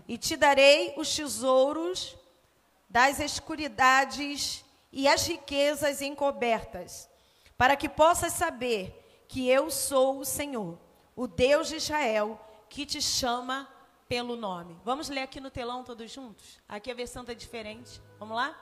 E te darei os tesouros das escuridades e as riquezas encobertas, para que possas saber que eu sou o Senhor, o Deus de Israel, que te chama pelo nome. Vamos ler aqui no telão todos juntos? Aqui a versão está diferente. Vamos lá?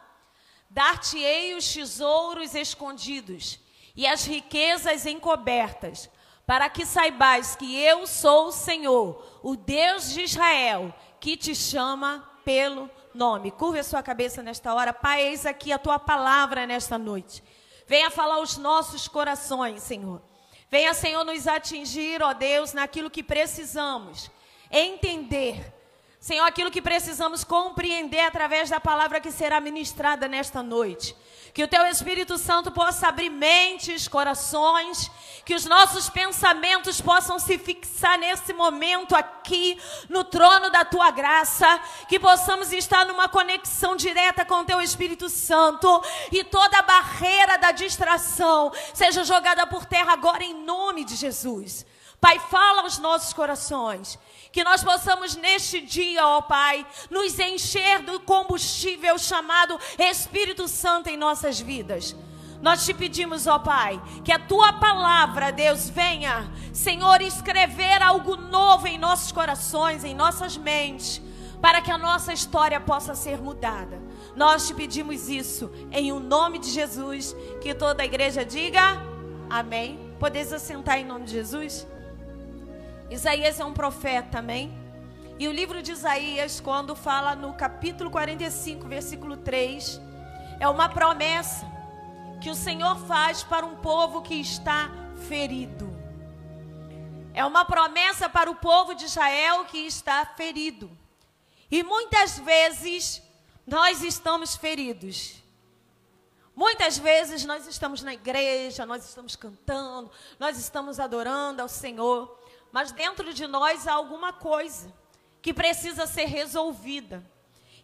Dar-te-ei os tesouros escondidos e as riquezas encobertas, para que saibais que eu sou o Senhor, o Deus de Israel, que te chama pelo nome. Curva a sua cabeça nesta hora. Pai, eis aqui a tua palavra nesta noite. Venha falar aos nossos corações, Senhor. Venha, Senhor, nos atingir, ó Deus, naquilo que precisamos entender. Senhor, aquilo que precisamos compreender através da palavra que será ministrada nesta noite. Que o Teu Espírito Santo possa abrir mentes, corações, que os nossos pensamentos possam se fixar nesse momento aqui, no trono da Tua graça, que possamos estar numa conexão direta com o Teu Espírito Santo e toda a barreira da distração seja jogada por terra agora em nome de Jesus. Pai, fala aos nossos corações, que nós possamos neste dia, ó Pai, nos encher do combustível chamado Espírito Santo em nossas vidas. Nós te pedimos, ó Pai, que a Tua palavra, Deus, venha, Senhor, escrever algo novo em nossos corações, em nossas mentes, para que a nossa história possa ser mudada. Nós te pedimos isso em o nome de Jesus, que toda a igreja diga amém. Podeis assentar em nome de Jesus? Isaías é um profeta, amém? E o livro de Isaías, quando fala no capítulo 45, versículo 3, é uma promessa que o Senhor faz para um povo que está ferido. É uma promessa para o povo de Israel que está ferido. E muitas vezes nós estamos feridos. Muitas vezes nós estamos na igreja, nós estamos cantando, nós estamos adorando ao Senhor. Mas dentro de nós há alguma coisa que precisa ser resolvida.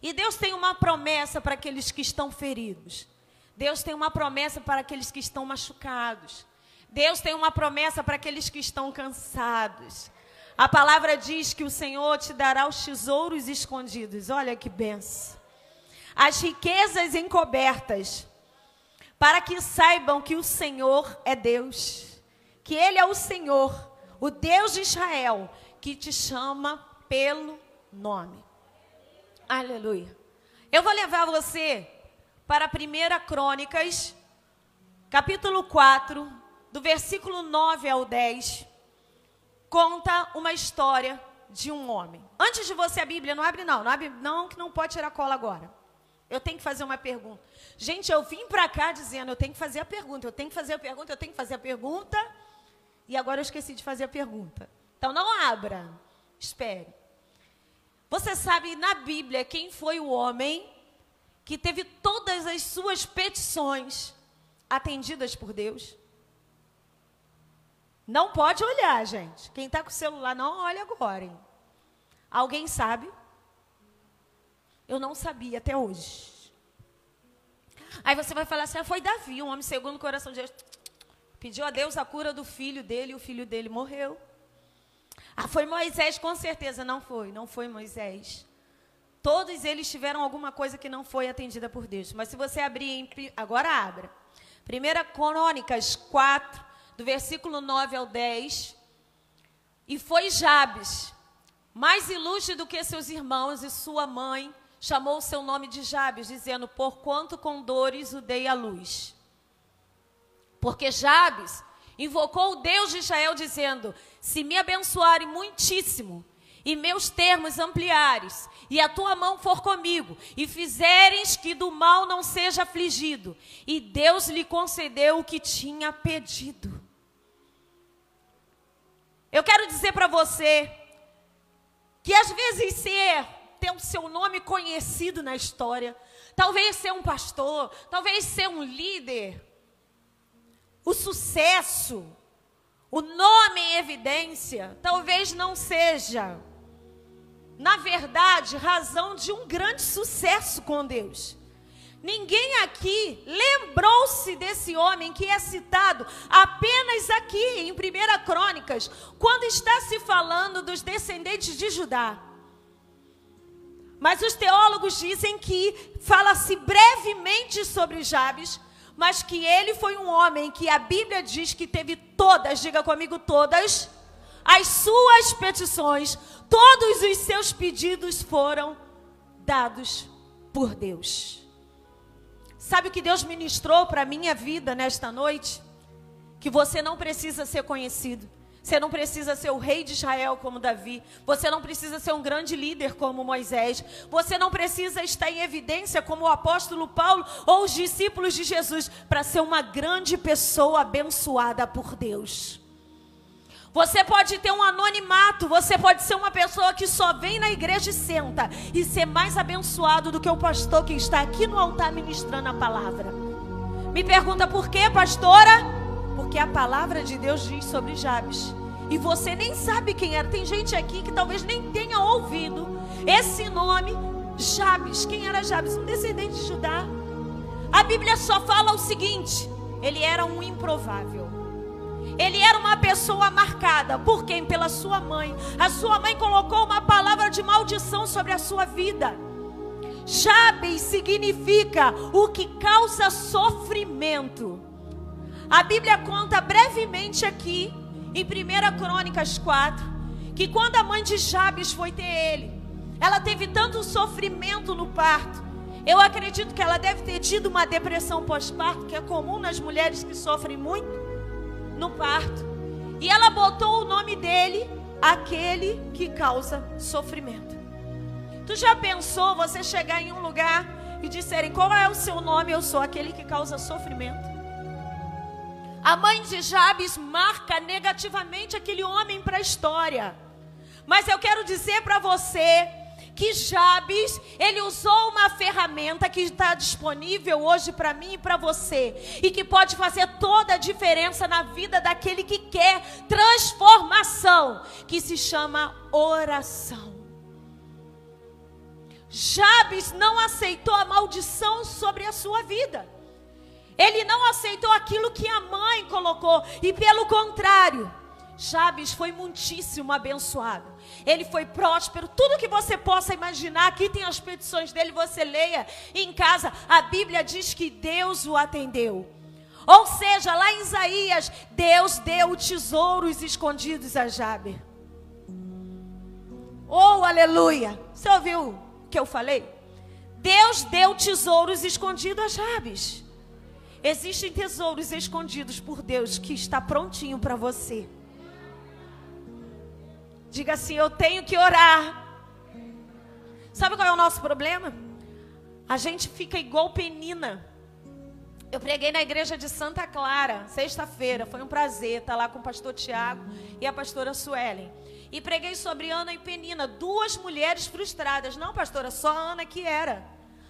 E Deus tem uma promessa para aqueles que estão feridos. Deus tem uma promessa para aqueles que estão machucados. Deus tem uma promessa para aqueles que estão cansados. A palavra diz que o Senhor te dará os tesouros escondidos. Olha que benção. As riquezas encobertas, para que saibam que o Senhor é Deus. Que Ele é o Senhor, o Deus de Israel, que te chama pelo nome. Aleluia. Eu vou levar você para 1 Crônicas, capítulo 4, do versículo 9 ao 10. Conta uma história de um homem. Antes de você a Bíblia, não abre não. Não abre não, que não pode tirar cola agora. Eu tenho que fazer uma pergunta. Gente, eu vim para cá dizendo, eu tenho que fazer a pergunta, eu tenho que fazer a pergunta, eu tenho que fazer a pergunta. E agora eu esqueci de fazer a pergunta. Então não abra, espere. Você sabe na Bíblia quem foi o homem que teve todas as suas petições atendidas por Deus? Não pode olhar, gente. Quem está com o celular não olha agora, hein? Alguém sabe? Eu não sabia até hoje. Aí você vai falar assim, foi Davi, um homem segundo o coração de Deus. Pediu a Deus a cura do filho dele e o filho dele morreu. Ah, foi Moisés, com certeza. Não foi Moisés. Todos eles tiveram alguma coisa que não foi atendida por Deus. Mas se você abrir, agora abra. 1 Crônicas 4, do versículo 9 ao 10. E foi Jabes, mais ilustre do que seus irmãos, e sua mãe chamou o seu nome de Jabes, dizendo, porquanto com dores o dei à luz. Porque Jabes invocou o Deus de Israel, dizendo, se me abençoarem muitíssimo, e meus termos ampliares, e a tua mão for comigo, e fizeres que do mal não seja afligido. E Deus lhe concedeu o que tinha pedido. Eu quero dizer para você, que às vezes ter o seu nome conhecido na história, talvez ser um pastor, talvez ser um líder, o sucesso, o nome em evidência, talvez não seja, na verdade, razão de um grande sucesso com Deus. Ninguém aqui lembrou-se desse homem que é citado apenas aqui em 1 Crônicas, quando está se falando dos descendentes de Judá. Mas os teólogos dizem que fala-se brevemente sobre Jabes, mas que ele foi um homem que a Bíblia diz que teve todas, diga comigo, todas as suas petições, todos os seus pedidos foram dados por Deus. Sabe o que Deus ministrou para a minha vida nesta noite? Que você não precisa ser conhecido. Você não precisa ser o rei de Israel como Davi. Você não precisa ser um grande líder como Moisés. Você não precisa estar em evidência como o apóstolo Paulo ou os discípulos de Jesus para ser uma grande pessoa abençoada por Deus. Você pode ter um anonimato, você pode ser uma pessoa que só vem na igreja e senta e ser mais abençoado do que o pastor que está aqui no altar ministrando a palavra. Me pergunta por quê, pastora? Porque a palavra de Deus diz sobre Jabes. E você nem sabe quem era. Tem gente aqui que talvez nem tenha ouvido esse nome, Jabes. Quem era Jabes? Um descendente de Judá. A Bíblia só fala o seguinte: ele era um improvável. Ele era uma pessoa marcada. Por quem? Pela sua mãe. A sua mãe colocou uma palavra de maldição sobre a sua vida. Jabes significa o que causa sofrimento. A Bíblia conta brevemente aqui, em 1 Crônicas 4, que quando a mãe de Jabes foi ter ele, ela teve tanto sofrimento no parto. Eu acredito que ela deve ter tido uma depressão pós-parto, que é comum nas mulheres que sofrem muito no parto. E ela botou o nome dele, aquele que causa sofrimento. Tu já pensou você chegar em um lugar e disserem: qual é o seu nome? Eu sou aquele que causa sofrimento. A mãe de Jabes marca negativamente aquele homem para a história. Mas eu quero dizer para você que Jabes, ele usou uma ferramenta que está disponível hoje para mim e para você, e que pode fazer toda a diferença na vida daquele que quer transformação, que se chama oração. Jabes não aceitou a maldição sobre a sua vida. Ele não aceitou aquilo que a mãe colocou. E pelo contrário, Jabes foi muitíssimo abençoado. Ele foi próspero. Tudo que você possa imaginar. Aqui tem as petições dele, você leia em casa. A Bíblia diz que Deus o atendeu. Ou seja, lá em Isaías, Deus deu tesouros escondidos a Jabes. Oh, aleluia. Você ouviu o que eu falei? Deus deu tesouros escondidos a Jabes. Existem tesouros escondidos por Deus que está prontinho para você. Diga assim: eu tenho que orar. Sabe qual é o nosso problema? A gente fica igual Penina. Eu preguei na igreja de Santa Clara, sexta-feira. Foi um prazer estar lá com o pastor Tiago e a pastora Suelen. E preguei sobre Ana e Penina, duas mulheres frustradas. Não, pastora, só a Ana que era.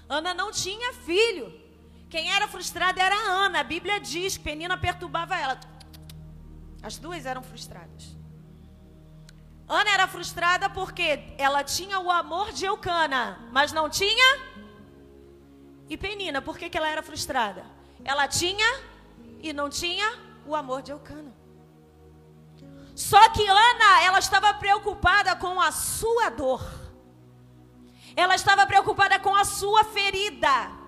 Ana não tinha filho. Quem era frustrada era a Ana. A Bíblia diz que Penina perturbava ela. As duas eram frustradas. Ana era frustrada porque ela tinha o amor de Eucana, mas não tinha. E Penina, por que ela era frustrada? Ela tinha e não tinha o amor de Eucana. Só que Ana, ela estava preocupada com a sua dor. Ela estava preocupada com a sua ferida.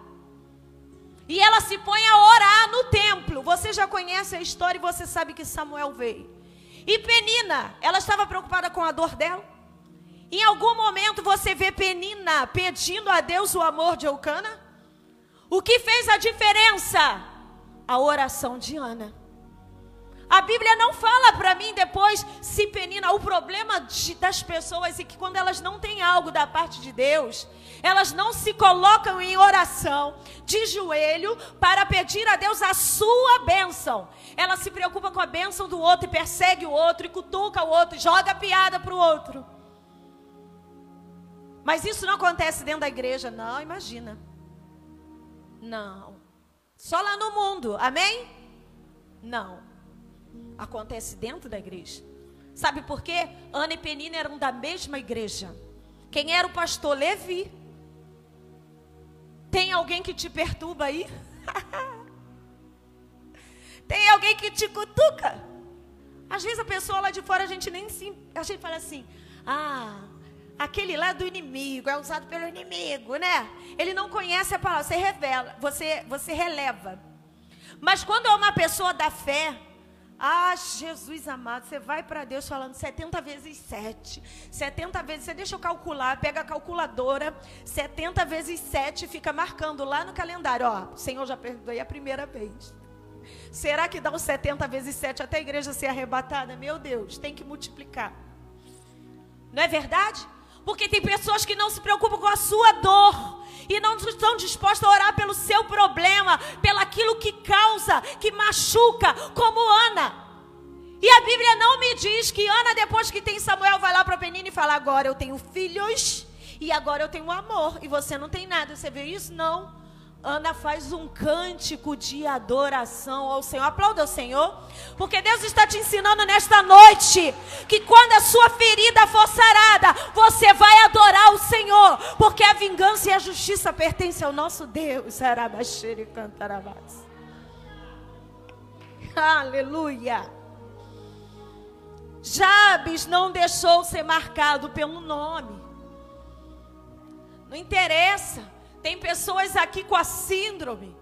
E ela se põe a orar no templo. Você já conhece a história e você sabe que Samuel veio. E Penina, ela estava preocupada com a dor dela. Em algum momento você vê Penina pedindo a Deus o amor de Eucana? O que fez a diferença? A oração de Ana. A Bíblia não fala para mim depois se Penina... O problema das pessoas é que quando elas não têm algo da parte de Deus, elas não se colocam em oração, de joelho, para pedir a Deus a sua bênção. Ela se preocupa com a bênção do outro e persegue o outro, e cutuca o outro, e joga piada para o outro. Mas isso não acontece dentro da igreja, não, imagina. Não. Só lá no mundo, amém? Não. Acontece dentro da igreja. Sabe por quê? Ana e Penina eram da mesma igreja. Quem era o pastor? Levi. Tem alguém que te perturba aí? Tem alguém que te cutuca? Às vezes a pessoa lá de fora, a gente fala assim: aquele lá do inimigo, é usado pelo inimigo, né? Ele não conhece a palavra, você revela, você releva. Mas quando é uma pessoa da fé, Jesus amado, você vai para Deus falando 70 vezes 7, 70 vezes, você deixa eu calcular, pega a calculadora, 70 vezes 7, fica marcando lá no calendário, ó, Senhor, já perdoei a primeira vez. Será que dá uns 70 vezes 7 até a igreja ser arrebatada? Meu Deus, tem que multiplicar. Não é verdade? Porque tem pessoas que não se preocupam com a sua dor e não estão dispostas a orar pelo seu problema, pelo aquilo que causa, que machuca, como Ana. E a Bíblia não me diz que Ana, depois que tem Samuel, vai lá para Penina e fala, agora eu tenho filhos e agora eu tenho amor e você não tem nada. Você vê isso? Não. Ana faz um cântico de adoração ao Senhor. Aplauda o Senhor, porque Deus está te ensinando nesta noite que quando a sua ferida for sarada, você vai adorar o Senhor, porque a vingança e a justiça pertencem ao nosso Deus. Aleluia. Jabes não deixou ser marcado pelo nome. Não interessa. Tem pessoas aqui com a síndrome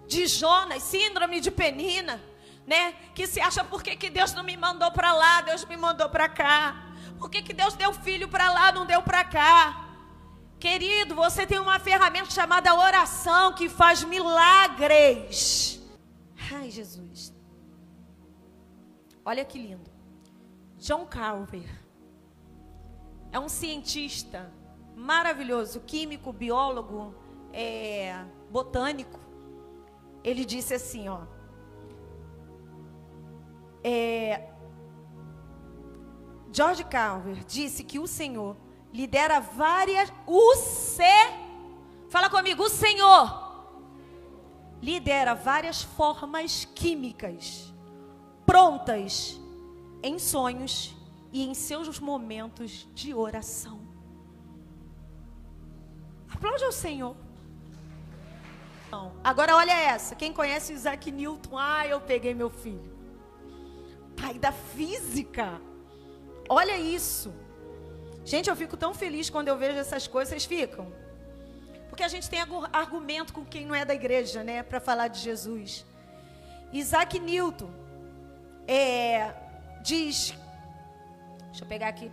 de Jonas, síndrome de Penina, né? Que se acha, por que Deus não me mandou para lá, Deus me mandou para cá? Por que Deus deu filho para lá, não deu para cá? Querido, você tem uma ferramenta chamada oração que faz milagres. Ai, Jesus. Olha que lindo. John Calver é um cientista maravilhoso, químico, biólogo, botânico. Ele disse assim, ó, George Calver disse que o Senhor lidera várias, fala comigo, o Senhor lidera várias formas químicas prontas em sonhos e em seus momentos de oração. Aplaude ao Senhor. Agora olha essa. Quem conhece Isaac Newton? Eu peguei meu filho. Pai da física. Olha isso. Gente, eu fico tão feliz quando eu vejo essas coisas. Vocês ficam? Porque a gente tem argumento com quem não é da igreja, né? Para falar de Jesus. Isaac Newton diz... Deixa eu pegar aqui.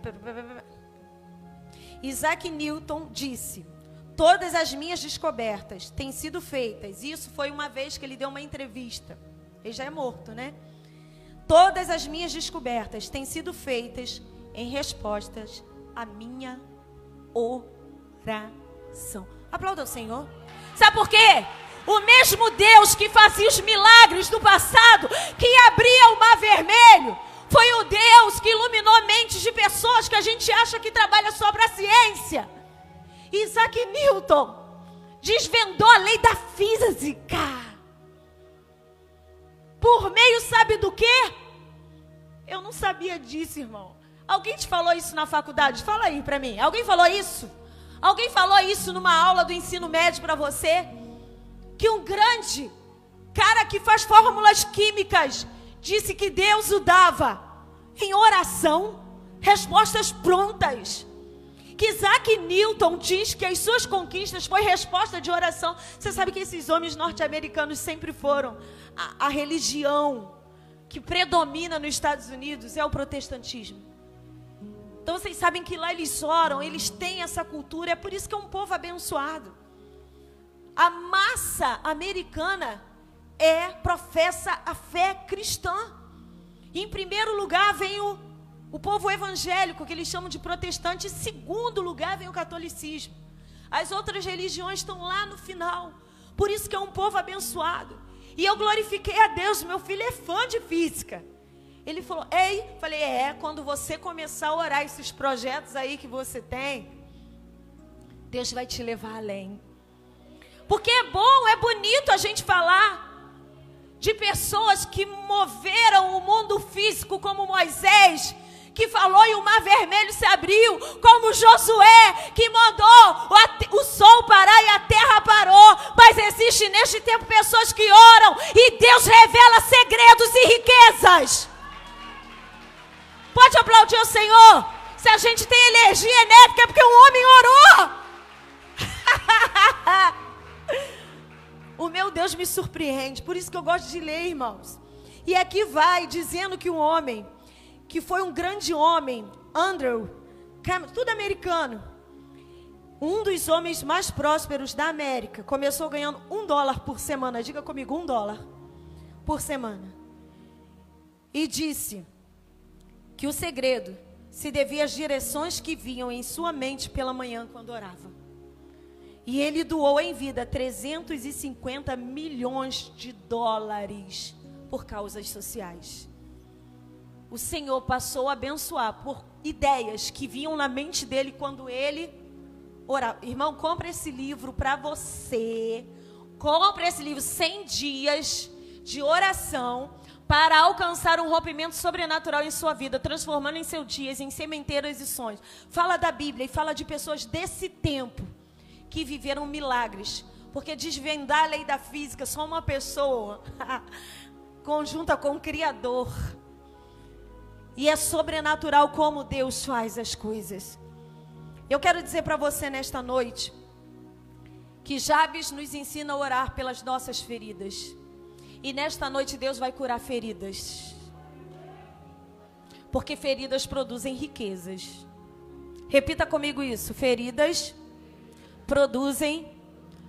Isaac Newton disse... Todas as minhas descobertas têm sido feitas. Isso foi uma vez que ele deu uma entrevista. Ele já é morto, né? Todas as minhas descobertas têm sido feitas em respostas à minha oração. Aplauda o Senhor. Sabe por quê? O mesmo Deus que fazia os milagres do passado, que abria o mar vermelho, foi o Deus que iluminou mentes de pessoas que a gente acha que trabalha só para a ciência. Isaac Newton desvendou a lei da física. Por meio, sabe do quê? Eu não sabia disso, irmão. Alguém te falou isso na faculdade? Fala aí para mim. Alguém falou isso? Alguém falou isso numa aula do ensino médio para você? Que um grande cara que faz fórmulas químicas disse que Deus o dava em oração, respostas prontas. Que Isaac Newton diz que as suas conquistas foi resposta de oração. Você sabe que esses homens norte-americanos sempre foram a religião que predomina nos Estados Unidos é o protestantismo. Então vocês sabem que lá eles oram, eles têm essa cultura, é por isso que é um povo abençoado. A massa americana professa a fé cristã. E em primeiro lugar vem o povo evangélico, que eles chamam de protestante. Em segundo lugar vem o catolicismo. As outras religiões estão lá no final. Por isso que é um povo abençoado. E eu glorifiquei a Deus. Meu filho é fã de física. Ele falou, falei, quando você começar a orar esses projetos aí que você tem, Deus vai te levar além. Porque é bom, é bonito a gente falar de pessoas que moveram o mundo físico, como Moisés, que falou e o mar vermelho se abriu, como Josué, que mandou o sol parar e a terra parou. Mas existe neste tempo pessoas que oram e Deus revela segredos e riquezas. Pode aplaudir o Senhor, Se a gente tem energia elétrica é porque um homem orou. O meu Deus me surpreende. Por isso que eu gosto de ler, irmãos. E aqui vai dizendo que um homem, que foi um grande homem, Andrew Cameron, tudo americano, um dos homens mais prósperos da América, começou ganhando $1 por semana. Diga comigo, $1 por semana. E disse que o segredo se devia às direções que vinham em sua mente pela manhã quando orava. E ele doou em vida $350 milhões por causas sociais. O Senhor passou a abençoar por ideias que vinham na mente dele quando ele orava. Irmão, compra esse livro para você. Compra esse livro, 100 dias de oração para alcançar um rompimento sobrenatural em sua vida, transformando em seus dias em sementeiras e sonhos. Fala da Bíblia e fala de pessoas desse tempo que viveram milagres. Porque desvendar a lei da física, só uma pessoa conjunta com o Criador. E é sobrenatural como Deus faz as coisas. Eu quero dizer para você nesta noite que Jabes nos ensina a orar pelas nossas feridas. E nesta noite Deus vai curar feridas. Porque feridas produzem riquezas. Repita comigo isso. Feridas produzem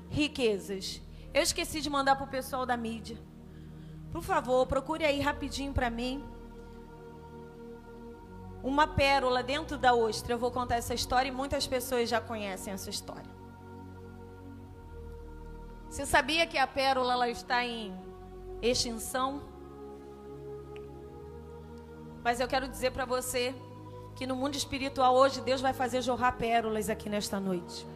riquezas. Eu esqueci de mandar para o pessoal da mídia. Por favor, procure aí rapidinho para mim uma pérola dentro da ostra. Eu vou contar essa história e muitas pessoas já conhecem essa história. Você sabia que a pérola ela está em extinção? Mas eu quero dizer para você que no mundo espiritual hoje Deus vai fazer jorrar pérolas aqui nesta noite.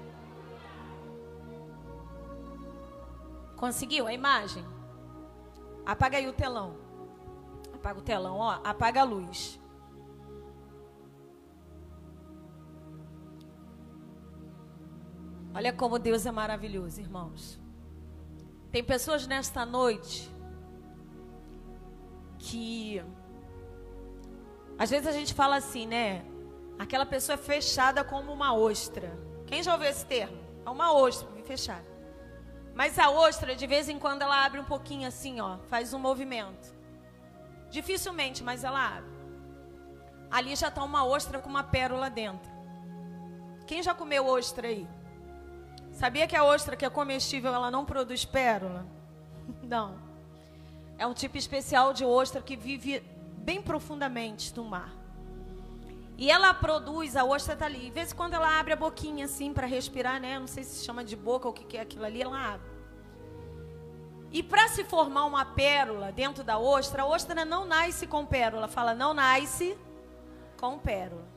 Conseguiu a imagem? Apaga aí o telão. Apaga o telão, ó. Apaga a luz. Olha como Deus é maravilhoso, irmãos. Tem pessoas nesta noite que às vezes a gente fala assim, né? Aquela pessoa é fechada como uma ostra. Quem já ouviu esse termo? É uma ostra fechada. Mas a ostra, de vez em quando, ela abre um pouquinho assim, ó. Faz um movimento. Dificilmente, mas ela abre. Ali já está uma ostra com uma pérola dentro. Quem já comeu ostra aí? Sabia que a ostra que é comestível, ela não produz pérola? Não. É um tipo especial de ostra que vive bem profundamente no mar. E ela produz, a ostra está ali. De vez em quando ela abre a boquinha assim para respirar, né? Não sei se chama de boca ou o que é aquilo ali, ela abre. E para se formar uma pérola dentro da ostra, a ostra não nasce com pérola. Fala, não nasce com pérola.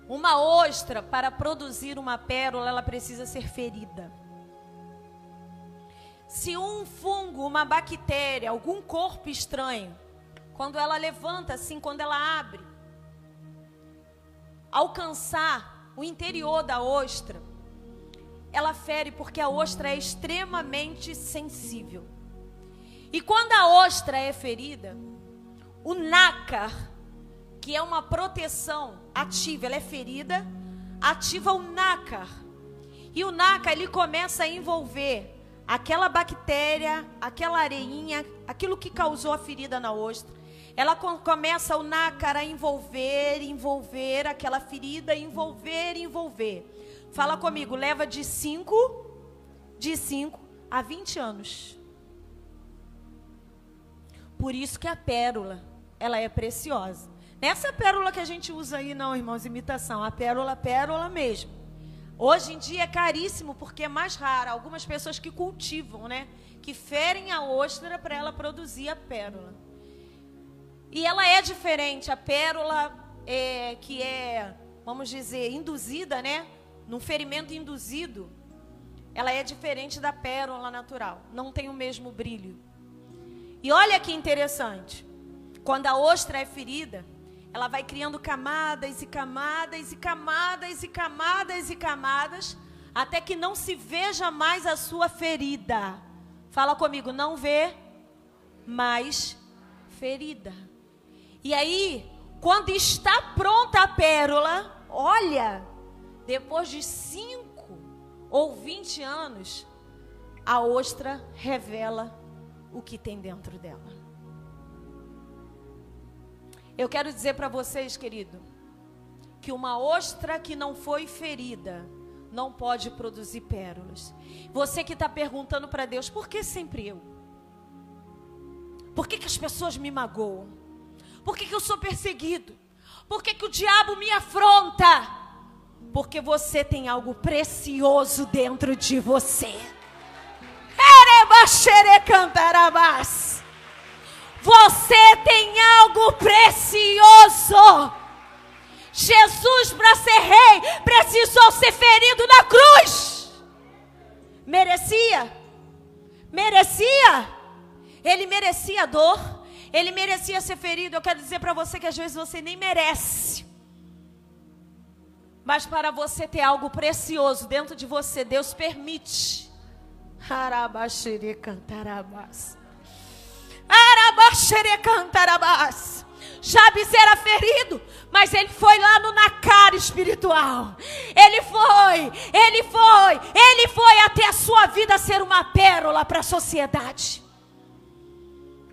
Uma ostra, para produzir uma pérola, ela precisa ser ferida. Se um fungo, uma bactéria, algum corpo estranho, quando ela levanta assim, quando ela abre, alcançar o interior da ostra, ela fere porque a ostra é extremamente sensível. E quando a ostra é ferida, o nácar, que é uma proteção ativa, ela é ferida, ativa o nácar. E o nácar, ele começa a envolver aquela bactéria, aquela areinha, aquilo que causou a ferida na ostra. Ela começa o nácar a envolver aquela ferida, envolver. Fala comigo, leva de 5 a 20 anos. Por isso que a pérola, ela é preciosa. Nessa pérola que a gente usa aí, não, irmãos, imitação. A pérola mesmo. Hoje em dia é caríssimo porque é mais raro. Algumas pessoas que cultivam, né? Que ferem a ostra para ela produzir a pérola. E ela é diferente. A pérola que é, vamos dizer, induzida, né? Num ferimento induzido, ela é diferente da pérola natural. Não tem o mesmo brilho. E olha que interessante. Quando a ostra é ferida, ela vai criando camadas e camadas e camadas e camadas e camadas, até que não se veja mais a sua ferida. Fala comigo, não vê mais ferida. E aí, Quando está pronta a pérola, olha, depois de 5 ou 20 anos, a ostra revela o que tem dentro dela. Eu quero dizer para vocês, querido, que uma ostra que não foi ferida não pode produzir pérolas. Você que está perguntando para Deus, por que sempre eu? Por que as pessoas me magoam? Por que eu sou perseguido? Por que o diabo me afronta? Porque você tem algo precioso dentro de você. Você tem algo precioso. Jesus, para ser rei, precisou ser ferido na cruz. Merecia? Merecia? Ele merecia dor, ele merecia ser ferido. Eu quero dizer para você que às vezes você nem merece. Mas para você ter algo precioso dentro de você, Deus permite. Jabes era ferido, mas ele foi lá no Nacar espiritual. Ele foi até a sua vida ser uma pérola para a sociedade.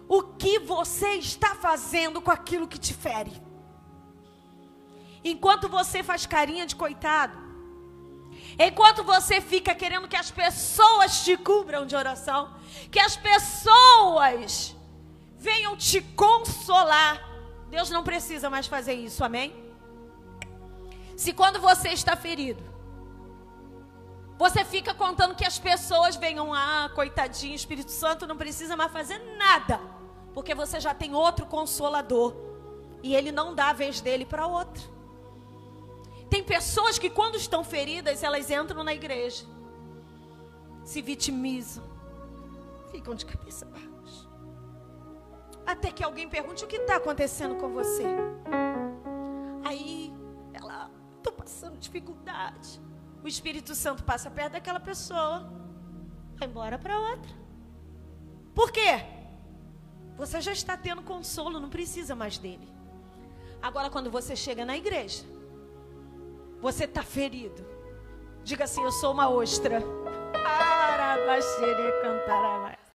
O que você está fazendo com aquilo que te fere? Enquanto você faz carinha de coitado, enquanto você fica querendo que as pessoas te cubram de oração, que as pessoas venham te consolar, Deus não precisa mais fazer isso, amém? Se quando você está ferido, você fica contando que as pessoas venham, coitadinho, Espírito Santo não precisa mais fazer nada, porque você já tem outro consolador, e ele não dá a vez dele para outro. Tem pessoas que quando estão feridas, elas entram na igreja, se vitimizam, ficam de cabeça baixa, até que alguém pergunte: o que está acontecendo com você? Aí ela: estou passando dificuldade. O Espírito Santo passa perto daquela pessoa, vai embora para outra. Por quê? Você já está tendo consolo, não precisa mais dele. Agora quando você chega na igreja, você está ferido, diga assim: eu sou uma ostra. Arabaxere cantarabá.